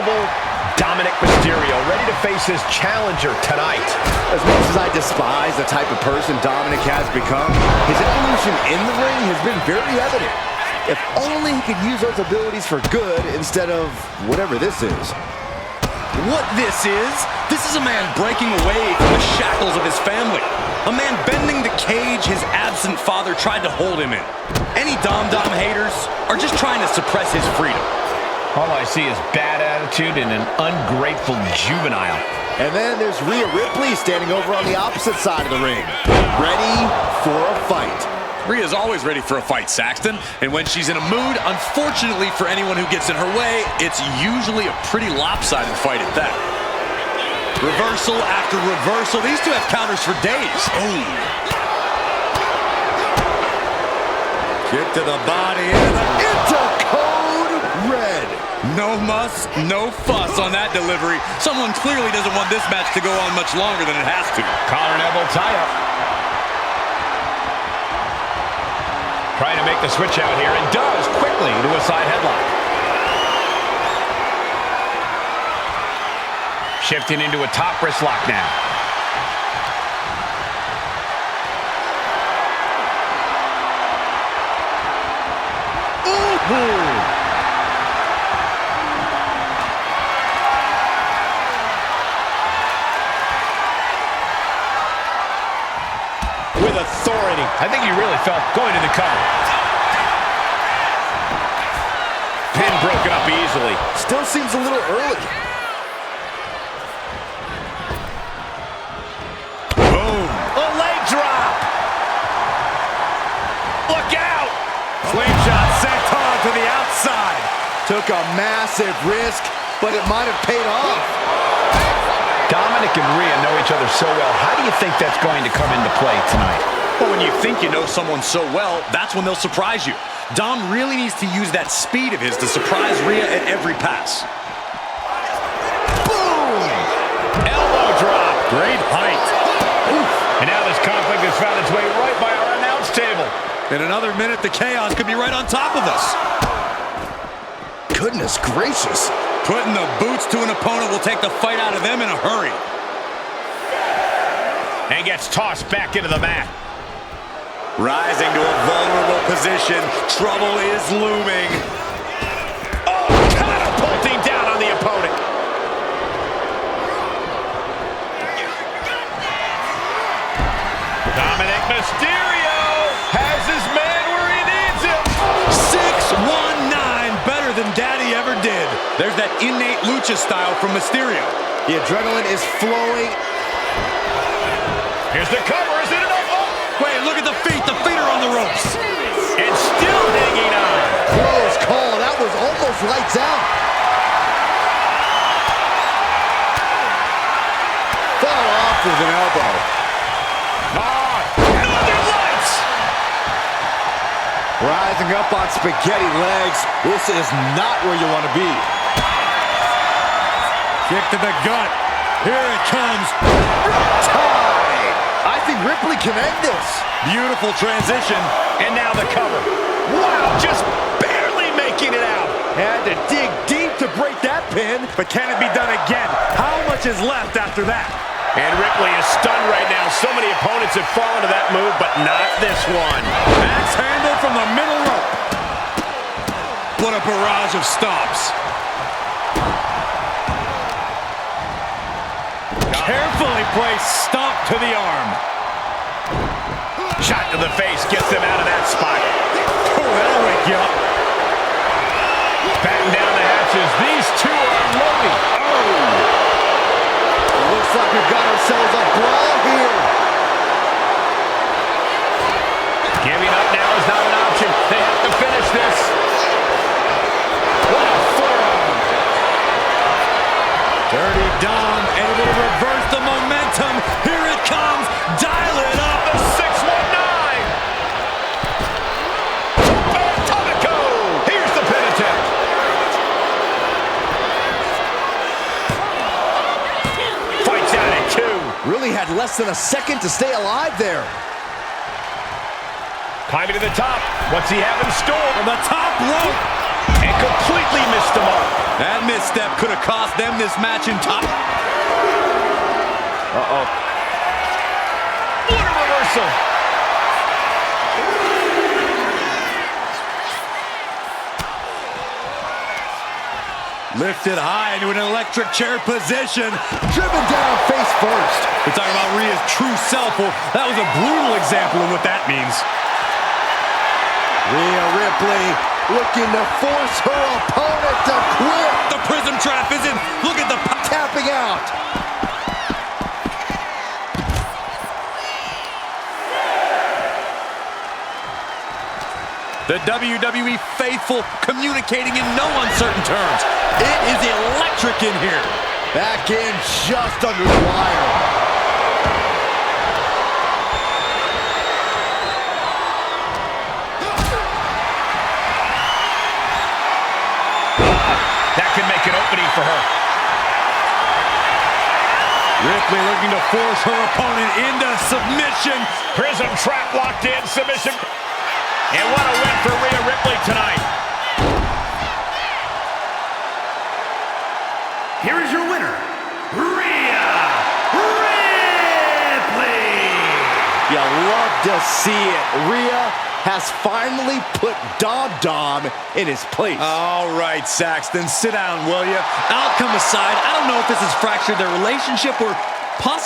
invincible Dominik Mysterio, ready to face his challenger tonight. As much as I despise the type of person Dominik has become, his evolution in the ring has been very evident. If only he could use those abilities for good instead of whatever this is. What this is a man breaking away from the shackles of his family. A man bending the cage his absent father tried to hold him in. Any Dom haters are just trying to suppress his freedom. All I see is bad attitude and an ungrateful juvenile. And then there's Rhea Ripley standing over on the opposite side of the ring, ready for a fight. Rhea's always ready for a fight, Saxton. And when she's in a mood, unfortunately for anyone who gets in her way, it's usually a pretty lopsided fight at that. Reversal after reversal. These two have counters for days. Oh. Kick to the body into code red. No muss, no fuss on that delivery. Someone clearly doesn't want this match to go on much longer than it has to. Collar and elbow tie-up. Trying to make the switch out here, and does quickly to a side headlock. Shifting into a top wrist lock now. Ooh. With authority. I think he really felt going to the cover. Pin broken up easily. Still seems a little early. Boom. A leg drop. Look out. Slingshot sent on to the outside. Took a massive risk, but it might have paid off. Dominik and Rhea know each other so well. How do you think that's going to come into play tonight? Well, when you think you know someone so well, that's when they'll surprise you. Dom really needs to use that speed of his to surprise Rhea at every pass. Boom! Elbow drop. Great height. Oof. And now this conflict has found its way right by our announce table. In another minute, the chaos could be right on top of us. Goodness gracious. Putting the boots to an opponent will take the fight out of them in a hurry. And gets tossed back into the mat. Rising to a vulnerable position. Trouble is looming. Oh, catapulting down on the opponent. Dominik Mysterio has his man where he needs him. 619, better than Daddy ever did. There's that innate lucha style from Mysterio. The adrenaline is flowing. Here's the cover, is it enough? Oh. Wait, look at the feet. The feet are on the ropes. And still hanging on. Close call. That was almost lights out. Fell off with an elbow. Northern Lights. Rising up on spaghetti legs. This is not where you want to be. Kick to the gut. Here it comes. Tie. I think Ripley can end this. Beautiful transition. And now the cover. Wow, just barely making it out. Had to dig deep to break that pin. But can it be done again? How much is left after that? And Ripley is stunned right now. So many opponents have fallen to that move, but not this one. Axe handle from the middle rope. What a barrage of stomps. Carefully placed stomp to the arm. Shot to the face gets them out of that spot. Oh, that'll wake you up. Batten down the hatches. These two are loading. Oh! Looks like we've got ourselves a brawl here. Giving up now is not an option. They have to finish this. What a forearm. Dirty Dom able to reverse the momentum. Here it comes. Dial it up. The 619. Atomico. Here's the pin attempt. Fights out at 2. Really had less than a second to stay alive there. Climbing to the top. What's he have in store? From the top rope. And completely missed the mark. That misstep could have cost them this match in time. Uh-oh. What a reversal. Lifted high into an electric chair position. Driven down face first. We're talking about Rhea's true self. Well, that was a brutal example of what that means. Rhea Ripley looking to force her opponent to quit. The prism trap is in. Look at the Tapping out. The WWE faithful communicating in no uncertain terms. It is electric in here. Back in just under the wire. That could make an opening for her. Ripley looking to force her opponent into submission. Prism trap locked in, submission. And what a win for Rhea Ripley tonight. Here is your winner, Rhea Ripley. You love to see it. Rhea has finally put Dom in his place. All right, Saxton, sit down, will you? Outcome aside, I don't know if this has fractured their relationship or possibly